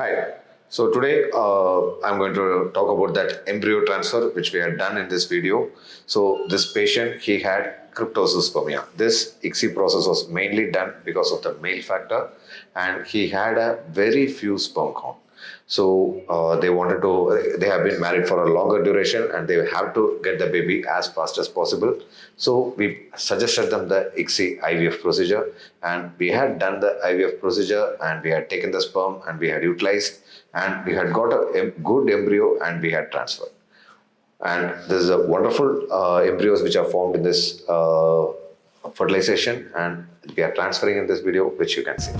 Hi. So today I'm going to talk about that embryo transfer which we had done in this video. So this patient, he had cryptospermia. This ICSI process was mainly done because of the male factor, and he had a very few sperm count. So they have been married for a longer duration and they have to get the baby as fast as possible. So we suggested them the ICSI IVF procedure, and we had done the IVF procedure and we had taken the sperm and we had utilized and we had got a good embryo and we had transferred. And this is a wonderful embryos which are formed in this fertilization, and we are transferring in this video, which you can see.